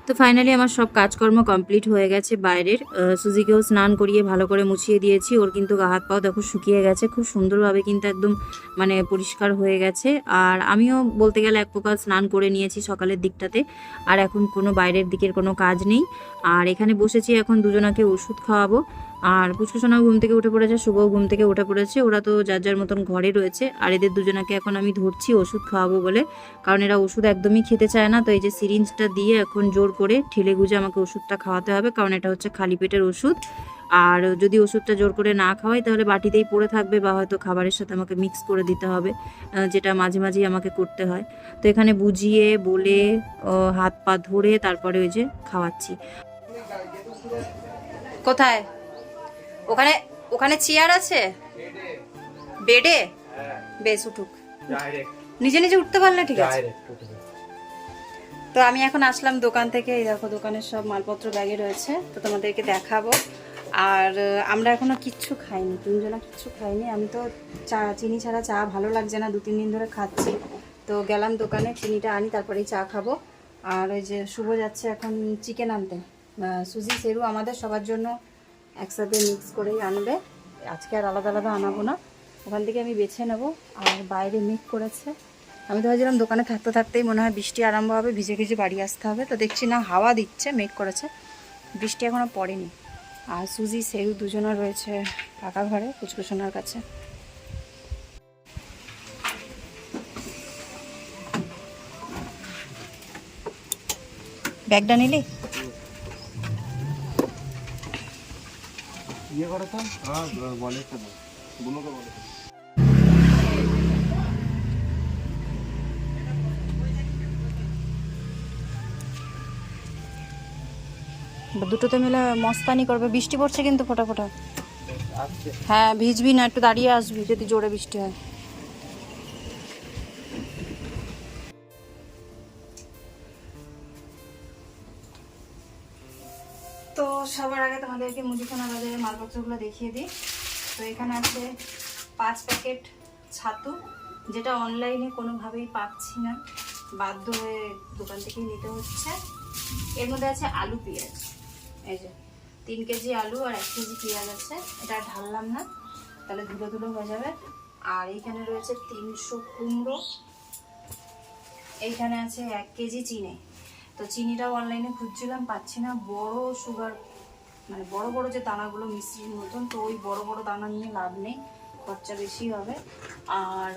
তো ফাইনালি আমার সব কাজকর্ম কমপ্লিট হয়ে গেছে বাইরের। সুজিকেও স্নান করিয়ে ভালো করে মুছিয়ে দিয়েছি। ওর কিন্তু গা হাত পাও দেখো শুকিয়ে গেছে খুব সুন্দরভাবে, কিন্তু একদম মানে পরিষ্কার হয়ে গেছে। আর আমিও বলতে গেলে এক প্রকার স্নান করে নিয়েছি সকালের দিকটাতে, আর এখন কোনো বাইরের দিকের কোনো কাজ নেই। আর এখানে বসেছি, এখন দুজনাকে ওষুধ খাওয়াবো। আর পুচকুসোনাও ঘুম থেকে উঠে পড়েছে, শুভও ঘুম থেকে উঠে পড়েছে। ওরা তো যার যার মতন ঘরে রয়েছে। আর এদের দুজনাকে এখন আমি ধরছি ওষুধ খাওয়াবো বলে, কারণ এরা ওষুধ একদমই খেতে চায় না। তো এই যে সিরিঞ্জটা দিয়ে এখন জোর করে ঠেলে গুজে আমাকে ওষুধটা খাওয়াতে হবে, কারণ এটা হচ্ছে খালি পেটের ওষুধ। আর যদি ওষুধটা জোর করে না খাওয়াই তাহলে বাটিতেই পড়ে থাকবে, বা হয়তো খাবারের সাথে আমাকে মিক্স করে দিতে হবে, যেটা মাঝে মাঝেই আমাকে করতে হয়। তো এখানে বুঝিয়ে বলে হাত পা ধরে তারপরে ওই যে খাওয়াচ্ছি। কোথায়? ওখানে ওখানে চেয়ার আছে বেডে? বেশ, উঠুক। নিজে নিজে উঠতে পারলে ঠিক আছে। তো আমি এখন আসলাম দোকান থেকে। এই দেখো দোকানের সব মালপত্র ব্যাগে রয়েছে, তো তোমাদেরকে দেখাবো। আর আমরা এখনো কিচ্ছু খাইনি, তিনজনা কিচ্ছু খাইনি। আমি তো চা, চিনি ছাড়া চা ভালো লাগছে না, 2-3 দিন ধরে খাচ্ছি। তো গেলাম দোকানে, চিনিটা আনি তারপরেই চা খাবো। আর ওই যে শুভ যাচ্ছে এখন চিকেন আনতে। সুজি সেরু আমাদের সবার জন্য একসাথে মিক্স করেই আনবে, আজকে আর আলাদা আলাদা আনাবো না, ওখান থেকে আমি বেছে নেবো। আর বাইরে মেঘ করেছে, আমি তো ভাবছিলাম দোকানে থাকতে থাকতেই মনে হয় বৃষ্টি আরম্ভ হবে, ভিজে ভিজে বাড়ি আসতে হবে। তো দেখছি না, হাওয়া দিচ্ছে, মেঘ করেছে, বৃষ্টি এখনও পড়েনি। আর সুজি সেরু দুজনা রয়েছে পাকা ঘরে পুচকুসোনার কাছে। ব্যাগটা নিলি? ये करो तो हाँ वॉलेट का दो दोनों का वॉलेट দুটোতে মিলে মস্তানি করবে। বৃষ্টি পড়ছে কিন্তু ফোটা ফোটা। হ্যাঁ, ভিজবি না, একটু দাঁড়িয়ে আসবি যদি জোরে বৃষ্টি হয়। তো সবার আগে তোমাদেরকে মুদিখানা বাজারের মালপত্রগুলো দেখিয়ে দিই। তো এখানে আছে 5 প্যাকেট ছাতু, যেটা অনলাইনে কোনোভাবেই পাচ্ছি না, বাধ্য হয়ে দোকান থেকেই নিতে হচ্ছে। এর মধ্যে আছে আলু পেঁয়াজ, এই যে 3 কেজি আলু আর 1 কেজি পেঁয়াজ আছে। এটা ঢাললাম না, তাহলে ধুলো ধুলো হয়ে যাবে। আর এইখানে রয়েছে 300 কুমড়ো, এইখানে আছে 1 কেজি চিনি। তো চিনিটাও অনলাইনে খুঁজছিলাম, পাচ্ছি না। বড় সুগার, মানে বড় বড় যে দানাগুলো মিষ্টির মতন, তো ওই বড় বড় দানা নিয়ে লাভ নেই, খরচা বেশি হবে। আর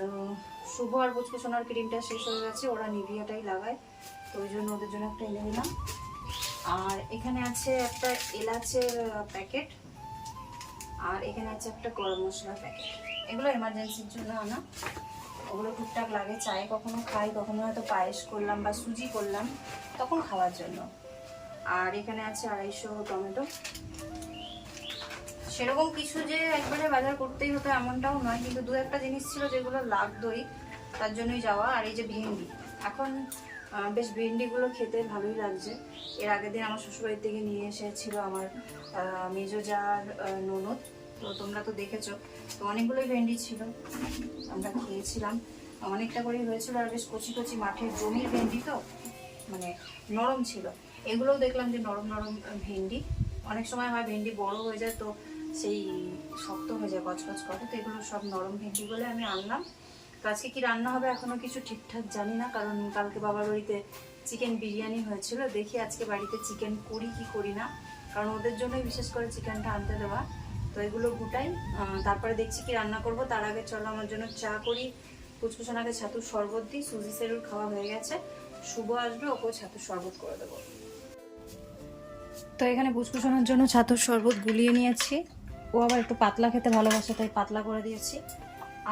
শুভ আর পুচকুসোনার ক্রিমটা শেষ হয়ে গেছে, ওরা নিভিয়াটাই লাগায়, তো ওই জন্য ওদের জন্য একটা এনে দিলাম। আর এখানে আছে একটা এলাচের প্যাকেট, আর এখানে আছে একটা গরম মশলা প্যাকেট, এগুলো এমার্জেন্সির জন্য আনা, ওগুলো টুকটাক লাগে, চায়ে কখনো খাই, কখনো হয়তো পায়েস করলাম বা সুজি করলাম তখন খাওয়ার জন্য। আর এখানে আছে 250 টমেটো। সেরকম কিছু যে একবারে বাজার করতেই হতো এমনটাও নয়, কিন্তু দু একটা জিনিস ছিল যেগুলো লাগতোই, তার জন্যই যাওয়া। আর এই যে ভেন্ডি, এখন বেশ ভেন্ডিগুলো খেতে ভালোই লাগছে। এর আগের দিন আমার শ্বশুরবাড়ি থেকে নিয়ে এসেছিল আমার মেজো জার ননদ, তো তোমরা তো দেখেছো। তো অনেকগুলোই ভেন্ডি ছিল, আমরা খেয়েছিলাম, অনেকটা করেই হয়েছিল। আর বেশ কচি কচি মাঠের জমির ভেন্ডি তো, মানে নরম ছিল। এগুলোও দেখলাম যে নরম নরম ভেন্ডি। অনেক সময় হয় ভেন্ডি বড় হয়ে যায় তো সেই শক্ত হয়ে যায়, কচকচ করে, তো এগুলো সব নরম ভেন্ডি বলে আমি আনলাম। তো আজকে কি রান্না হবে এখনো কিছু ঠিকঠাক জানি না, কারণ কালকে বাবার বাড়িতে চিকেন বিরিয়ানি হয়েছিল। দেখি আজকে বাড়িতে চিকেন করি কি করি না, কারণ ওদের জন্যই বিশেষ করে চিকেনটা আনতে দেওয়া। তো এগুলো গুটাই, তারপরে দেখছি কি রান্না করব। তার আগে চলো আমার জন্য চা করি, পুচকুসোনাকে ছাতুর শরবত দিই। সুজি সেরুর খাওয়া হয়ে গেছে, শুভ আসবে, ওকেও ছাতুর শরবত করে দেবো। তো এখানে পুচকুসোনার জন্য ছাতুর শরবত গুলিয়ে নিয়েছি, ও আবার একটু পাতলা খেতে ভালোবাসে তাই পাতলা করে দিয়েছি।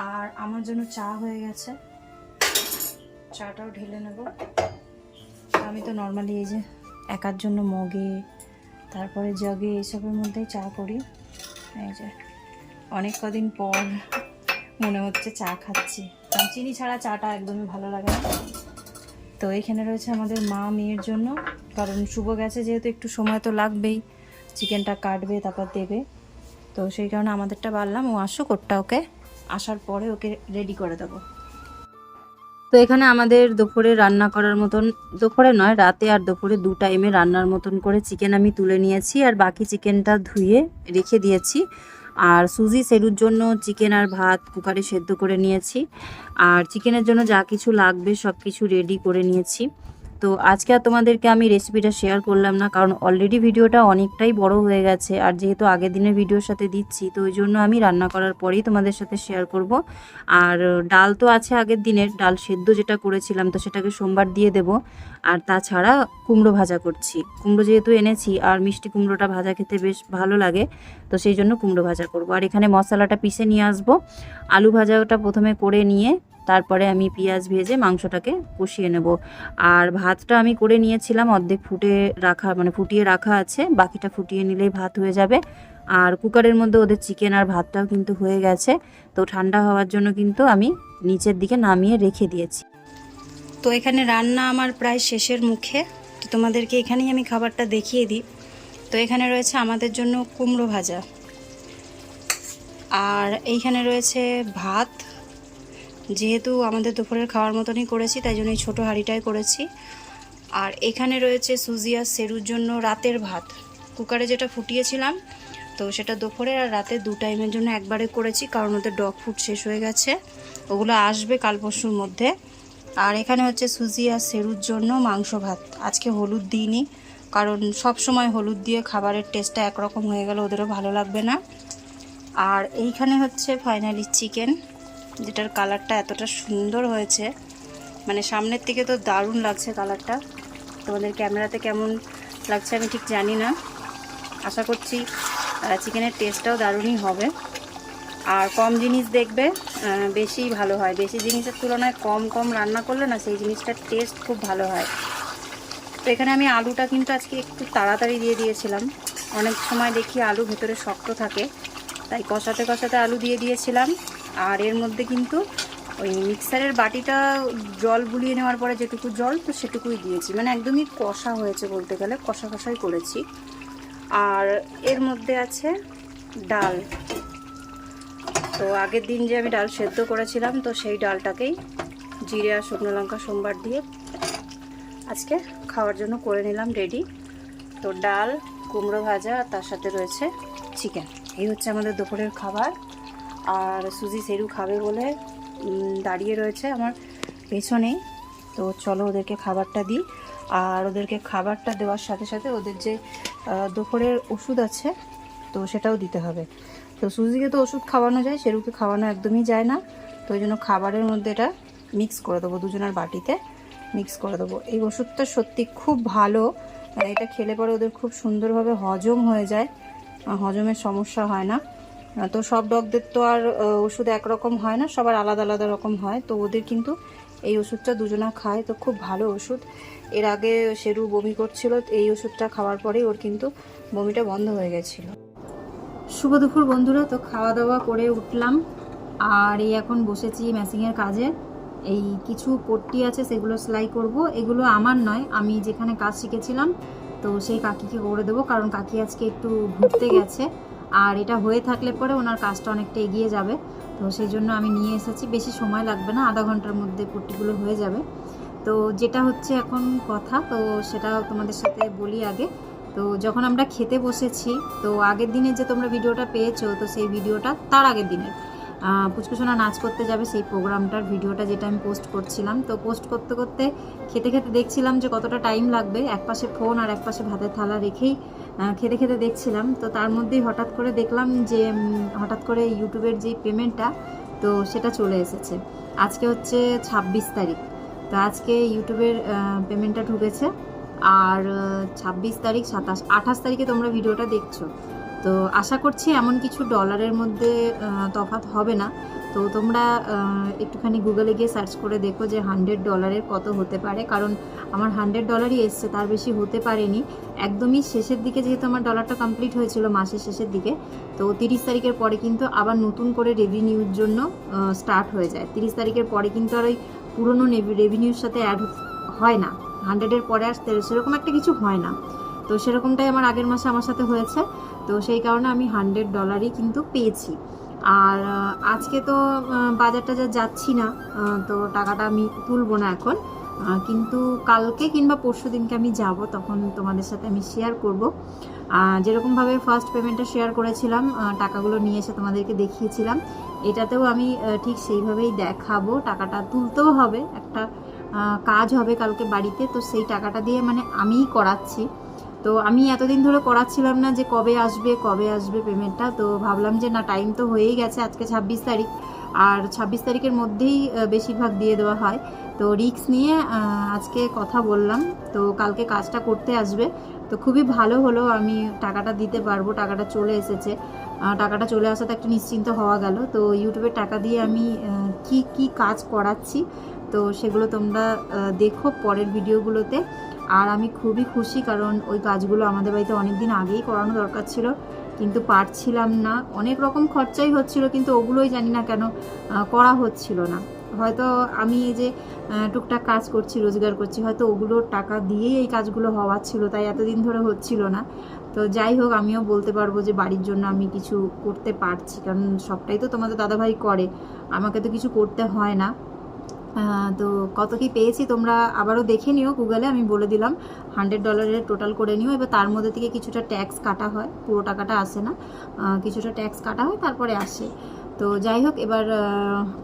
আর আমার জন্য চা হয়ে গেছে, চাটাও ঢেলে নেব। আমি তো নর্মালি এই যে একার জন্য মগে, তারপরে জগে, এইসবের মধ্যেই চা করি। এই যে অনেক কদিন পর মনে হচ্ছে চা খাচ্ছি, কারণ চিনি ছাড়া চাটা একদমই ভালো লাগে না। তো এখানে রয়েছে আমাদের মা মেয়ের জন্য, কারণ শুভ গেছে যেহেতু একটু সময় তো লাগবেই, চিকেনটা কাটবে তারপর দেবে, তো সেই কারণে আমাদেরটা বাড়লাম। ও আসুক, ওরটা ওকে আসার পরে ওকে রেডি করে দেবো। তো এখানে আমাদের দুপুরে রান্না করার মতন, দুপুরে নয় রাতে আর দুপুরে 2 টাইমে রান্নার মতন করে চিকেন আমি তুলে নিয়েছি, আর বাকি চিকেনটা ধুয়ে রেখে দিয়েছি। আর সুজি সেরুর জন্য চিকেন আর ভাত কুকারে সেদ্ধ করে নিয়েছি, আর চিকেনের জন্য যা কিছু লাগবে সব কিছু রেডি করে নিয়েছি। তো আজকে আর তোমাদেরকে আমি রেসিপিটা শেয়ার করলাম না, কারণ অলরেডি ভিডিওটা অনেকটাই বড় হয়ে গেছে, আর যেহেতু আগের দিনের ভিডিওর সাথে দিচ্ছি তো ওই জন্য আমি রান্না করার পরেই তোমাদের সাথে শেয়ার করব। আর ডাল তো আছে আগের দিনের, ডাল সেদ্ধ যেটা করেছিলাম তো সেটাকে সোমবার দিয়ে দেব। আর তাছাড়া কুমড়ো ভাজা করছি, কুমড়ো যেহেতু এনেছি আর মিষ্টি কুমড়োটা ভাজা খেতে বেশ ভালো লাগে, তো সেই জন্য কুমড়ো ভাজা করব। আর এখানে মশলাটা পিষে নিয়ে আসবো, আলু ভাজাটা প্রথমে করে নিয়ে তারপরে আমি পেঁয়াজ ভেজে মাংসটাকে কষিয়ে নেব। আর ভাতটা আমি করে নিয়েছিলাম, অর্ধেক ফুটিয়ে রাখা আছে, বাকিটা ফুটিয়ে নিলেই ভাত হয়ে যাবে। আর কুকারের মধ্যে ওদের চিকেন আর ভাতটাও কিন্তু হয়ে গেছে, তো ঠান্ডা হওয়ার জন্য কিন্তু আমি নিচের দিকে নামিয়ে রেখে দিয়েছি। তো এখানে রান্না আমার প্রায় শেষের মুখে, তো তোমাদেরকে এখানেই আমি খাবারটা দেখিয়ে দিই। তো এখানে রয়েছে আমাদের জন্য কুমড়ো ভাজা, আর এইখানে রয়েছে ভাত, যেহেতু আমাদের দুপুরের খাওয়ার মতনই করেছি তাই জন্য এই ছোটো হাঁড়িটাই করেছি। আর এখানে রয়েছে সুজি আর সেরুর জন্য রাতের ভাত, কুকারে যেটা ফুটিয়েছিলাম তো সেটা দুপুরের আর রাতে 2 টাইমের জন্য একবারে করেছি, কারণ ওদের ডগ ফুড শেষ হয়ে গেছে, ওগুলো আসবে কাল পরশুর মধ্যে। আর এখানে হচ্ছে সুজি আর সেরুর জন্য মাংস ভাত, আজকে হলুদ দিইনি, কারণ সব সময় হলুদ দিয়ে খাবারের টেস্টটা একরকম হয়ে গেলে ওদেরও ভালো লাগবে না। আর এইখানে হচ্ছে ফাইনালি চিকেন, যেটার কালারটা এতটা সুন্দর হয়েছে, মানে সামনের থেকে তো দারুণ লাগছে কালারটা, তোমাদের ক্যামেরাতে কেমন লাগছে আমি ঠিক জানি না, আশা করছি চিকেনের টেস্টটাও দারুণই হবে। আর কম জিনিস দেখবে বেশি ভালো হয়, বেশি জিনিসের তুলনায় কম কম রান্না করলে না সেই জিনিসটার টেস্ট খুব ভালো হয়। তো এখানে আমি আলুটা কিন্তু আজকে একটু তাড়াতাড়ি দিয়ে দিয়েছিলাম, অনেক সময় দেখি আলু ভেতরে শক্ত থাকে, তাই কষাতে কষাতে আলু দিয়ে দিয়েছিলাম। আর এর মধ্যে কিন্তু ওই মিক্সারের বাটিটা জল বুলিয়ে নেওয়ার পরে যেটুকু জল তো সেটুকুই দিয়েছি, মানে একদমই কষা হয়েছে বলতে গেলে, কষা কষাই করেছি। আর এর মধ্যে আছে ডাল, তো আগের দিন যে আমি ডাল সেদ্ধ করেছিলাম তো সেই ডালটাকেই জিরে আর শুকনো লঙ্কা সোমবার দিয়ে আজকে খাওয়ার জন্য করে নিলাম রেডি। তো ডাল, কুমড়ো ভাজা, আর তার সাথে রয়েছে চিকেন, এই হচ্ছে আমাদের দুপুরের খাবার। আর সুজি সেরু খাবে বলে দাঁড়িয়ে রয়েছে আমার পেছনেই, তো চলো ওদেরকে খাবারটা দিই। আর ওদেরকে খাবারটা দেওয়ার সাথে সাথে ওদের যে দুপুরের ওষুধ আছে তো সেটাও দিতে হবে। তো সুজিকে তো ওষুধ খাওয়ানো যায়, সেরুকে খাওয়ানো একদমই যায় না, তো ওই জন্য খাবারের মধ্যে এটা মিক্স করে দেবো, দুজনের বাটিতে মিক্স করে দেবো। এই ওষুধটা সত্যি খুব ভালো, এটা খেলে পরে ওদের খুব সুন্দরভাবে হজম হয়ে যায়, হজমের সমস্যা হয় না। তো সব ডগদের তো আর ওষুধ একরকম হয় না, সবার আলাদা আলাদা রকম হয়। তো ওদের কিন্তু এই ওষুধটা দুজনা খায়, তো খুব ভালো ওষুধ। এর আগে শেরু বমি করছিল, এই ওষুধটা খাওয়ার পরেই ওর কিন্তু বমিটা বন্ধ হয়ে গেছিলো। শুভ দুপুর বন্ধুরা, তো খাওয়া দাওয়া করে উঠলাম আর এই এখন বসেছি ম্যাচিংয়ের কাজে। এই কিছু পট্টি আছে সেগুলো সেলাই করব। এগুলো আমার নয়, আমি যেখানে কাজ শিখেছিলাম তো সেই কাকিকে করে দেবো, কারণ কাকি আজকে একটু ঘুরতে গেছে আর এটা হয়ে থাকলে পরে ওনার কাজটা অনেকটা এগিয়ে যাবে। তো সেই জন্য আমি নিয়ে এসেছি, বেশি সময় লাগবে না, আধা ঘন্টার মধ্যে পট্টিগুলো হয়ে যাবে। তো যেটা হচ্ছে এখন কথা, তো সেটা তোমাদের সাথে বলি আগে। তো যখন আমরা খেতে বসেছি, তো আগের দিনের যে তোমরা ভিডিওটা পেয়েছো, তো সেই ভিডিওটা তার আগের দিনের পুচকুসোনা নাচ করতে যাবে সেই প্রোগ্রামটার ভিডিওটা যেটা আমি পোস্ট করছিলাম। তো পোস্ট করতে করতে খেতে খেতে দেখছিলাম যে কতটা টাইম লাগবে, একপাশে ফোন আর একপাশে ভাতের থালা রেখেই খেতে খেতে দেখছিলাম। তো তার মধ্যেই হঠাৎ করে দেখলাম যে হঠাৎ করে ইউটিউবের যে পেমেন্টটা, তো সেটা চলে এসেছে। আজকে হচ্ছে 26 তারিখ, তো আজকে ইউটিউবের পেমেন্টটা ঢুকেছে। আর 26 তারিখ, 27, 28 তারিখে তোমরা ভিডিওটা দেখছো। তো আশা করছি এমন কিছু ডলারের মধ্যে তফাৎ হবে না। তো তোমরা একটুখানি গুগলে গিয়ে সার্চ করে দেখো যে $100 কত হতে পারে, কারণ আমার $100 এসছে, তার বেশি হতে পারেনি। একদমই শেষের দিকে যেহেতু আমার ডলারটা কমপ্লিট হয়েছিল মাসের শেষের দিকে, তো 30 তারিখের পরে কিন্তু আবার নতুন করে রেভিনিউর জন্য স্টার্ট হয়ে যায়। 30 তারিখের পরে কিন্তু আর ওই পুরনো রেভিনিউর সাথে অ্যাড হয় না, 100-এর পরে আর সেরকম একটা কিছু হয় না। তো সেরকমটাই আমার আগের মাসে আমার সাথে হয়েছে, তো সেই কারণে আমি $100 কিন্তু পেয়েছি। আর আজকে তো বাজার টাজার যাচ্ছি না, তো টাকাটা আমি তুলবো না এখন, কিন্তু কালকে কিংবা পরশু দিনকে আমি যাব, তখন তোমাদের সাথে আমি শেয়ার করব। যেরকমভাবে ফার্স্ট পেমেন্টটা শেয়ার করেছিলাম, টাকাগুলো নিয়ে এসে তোমাদেরকে দেখিয়েছিলাম, এটাতেও আমি ঠিক সেইভাবেই দেখাবো। টাকাটা তুলতেও হবে, একটা কাজ হবে কালকে বাড়িতে, তো সেই টাকাটা দিয়ে মানে আমিই করাচ্ছি। তো আমি এতদিন ধরে করাচ্ছিলাম না যে কবে আসবে পেমেন্টটা, তো ভাবলাম যে না, টাইম তো হয়েই গেছে, আজকে 26 তারিখ, আর 26 তারিখের মধ্যেই বেশিরভাগ দিয়ে দেওয়া হয়। তো রিস্ক নিয়ে আজকে কথা বললাম, তো কালকে কাজটা করতে আসবে। তো খুবই ভালো হলো, আমি টাকাটা দিতে পারবো, টাকাটা চলে এসেছে। টাকাটা চলে আসাতে একটা নিশ্চিন্ত হওয়া গেল। তো ইউটিউবের টাকা দিয়ে আমি কি কাজ করাচ্ছি, তো সেগুলো তোমরা দেখো পরের ভিডিওগুলোতে। আর আমি খুবই খুশি, কারণ ওই কাজগুলো আমাদের বাড়িতে অনেক দিন আগেই করানো দরকার ছিল, কিন্তু পারছিলাম না, অনেক রকম খরচাই হচ্ছিল, কিন্তু ওগুলোই জানি না কেন করা হচ্ছিল না। হয়তো আমি এই যে টুকটাক কাজ করছি, রোজগার করছি, হয়তো ওগুলোর টাকা দিয়েই এই কাজগুলো হওয়ার ছিল, তাই এতদিন ধরে হচ্ছিল না। তো যাই হোক, আমিও বলতে পারবো যে বাড়ির জন্য আমি কিছু করতে পারছি, কারণ সবটাই তো তোমাদের দাদাভাই করে, আমাকে তো কিছু করতে হয় না। তো কত কি পেয়েছি তোমরা আবারও দেখে নিও গুগলে, আমি বলে দিলাম। $100 টোটাল করে নিও। এবার তার মধ্যে থেকে কিছুটা ট্যাক্স কাটা হয়, পুরো টাকাটা আসে না, কিছুটা ট্যাক্স কাটা হয়, তারপরে আসে। তো যাই হোক, এবার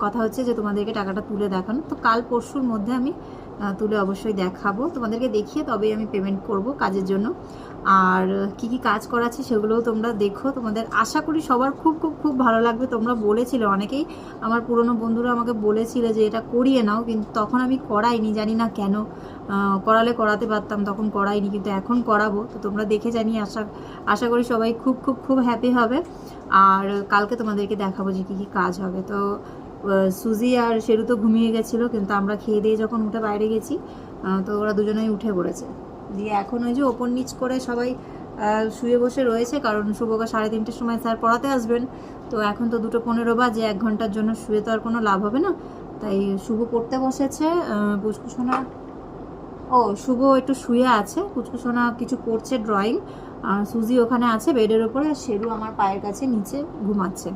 কথা হচ্ছে যে তোমাদেরকে টাকাটা তুলে দেখানো। তো কাল পরশুর মধ্যে আমি তুলে অবশ্যই দেখাবো, তোমাদেরকে দেখিয়ে তবেই আমি পেমেন্ট করব কাজের জন্য। আর কি কি কাজ করাচ্ছি সেগুলোও তোমরা দেখো, তোমাদের আশা করি সবার খুব খুব খুব ভালো লাগবে। তোমরা বলেছিলে অনেকেই, আমার পুরনো বন্ধুরা আমাকে বলেছিলে যে এটা করিয়ে নাও, কিন্তু তখন আমি করাইনি, জানি না কেন। করালে করাতে পারতাম, তখন করাইনি, কিন্তু এখন করাবো। তো তোমরা দেখে জানি আশা করি সবাই খুব খুব খুব হ্যাপি হবে। আর কালকে তোমাদেরকে দেখাবো যে কী কী কাজ হবে। তো সুজি আর শেরু তো ঘুমিয়ে গেছিলো, কিন্তু আমরা খেয়ে দিয়ে যখন উঠে বাইরে গেছি, তো ওরা দুজনেই উঠে পড়েছে। দিয়ে এখন ওই যে ওপর নিচ করে সবাই শুয়ে বসে রয়েছে, কারণ শুভকে 3:30-র সময় স্যার পড়াতে আসবেন। তো এখন তো 2:15 বাজে, 1 ঘন্টার জন্য শুয়ে তো আর কোনো লাভ হবে না, তাই শুভ পড়তে বসেছে। পুচকুসোনা শুভ একটু শুয়ে আছে, পুচকুসোনা কিছু করছে ড্রয়িং, সুজি ওখানে আছে বেডের ওপরে, আর শেরু আমার পায়ের কাছে নিচে ঘুমাচ্ছে।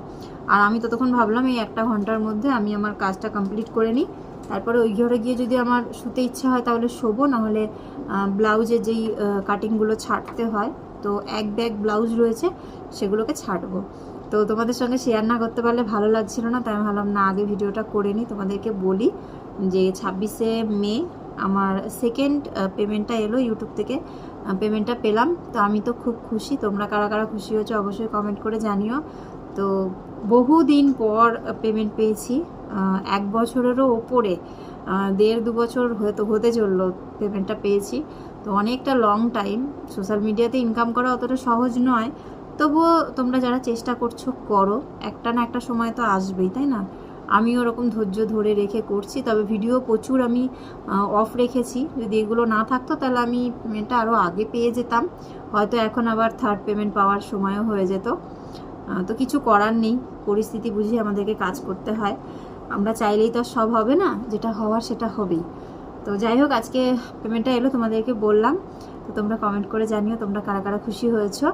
আর আমি ততক্ষণ ভাবলাম এই 1 ঘন্টার মধ্যে আমি আমার কাজটা কমপ্লিট করে নিই, তারপরে ওই ঘরে গিয়ে যদি আমার শুতে ইচ্ছা হয় তাহলে শোবো, নাহলে ব্লাউজের যেই কাটিংগুলো ছাড়তে হয়, তো এক ব্যাগ ব্লাউজ রয়েছে, সেগুলোকে ছাড়বো। তো তোমাদের সঙ্গে শেয়ার না করতে পারলে ভালো লাগছিল না, তাই আমি ভাবলাম না, আগে ভিডিওটা করে নিই, তোমাদেরকে বলি যে 26শে মে আমার সেকেন্ড পেমেন্টটা এলো, ইউটিউব থেকে পেমেন্টটা পেলাম। তো আমি তো খুব খুশি, তোমরা কারা কারা খুশি হয়েছে অবশ্যই কমেন্ট করে জানিও। তো বহুদিন পর পেমেন্ট পেয়েছি, 1 বছরেরও ওপরে, 1.5-2 বছর হয়তো হতে চললো পেমেন্টটা পেয়েছি। তো অনেকটা লং টাইম। সোশ্যাল মিডিয়াতে ইনকাম করা অতটা সহজ নয়, তবুও তোমরা যারা চেষ্টা করছো করো, একটা না একটা সময় তো আসবেই, তাই না? আমিও ওরকম ধৈর্য ধরে রেখে করছি, তবে ভিডিও প্রচুর আমি অফ রেখেছি। যদি এগুলো না থাকতো তাহলে আমি পেমেন্টটা আরও আগে পেয়ে যেতাম, হয়তো এখন আবার থার্ড পেমেন্ট পাওয়ার সময়ও হয়ে যেত। তো কিছু করার নেই, পরিস্থিতি বুঝে আমাদেরকে কাজ করতে হয়। আমরা চাইলেই তো আর সব হবে না, যেটা হওয়ার সেটা হবেই। তো যাই হোক, আজকে পেমেন্টটা এলো, তোমাদেরকে বললাম। তো তোমরা কমেন্ট করে জানিও তোমরা কারা কারা খুশি হয়েছো।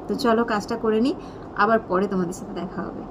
তো চলো কাজটা করে নিই, আবার পরে তোমাদের সাথে দেখা হবে।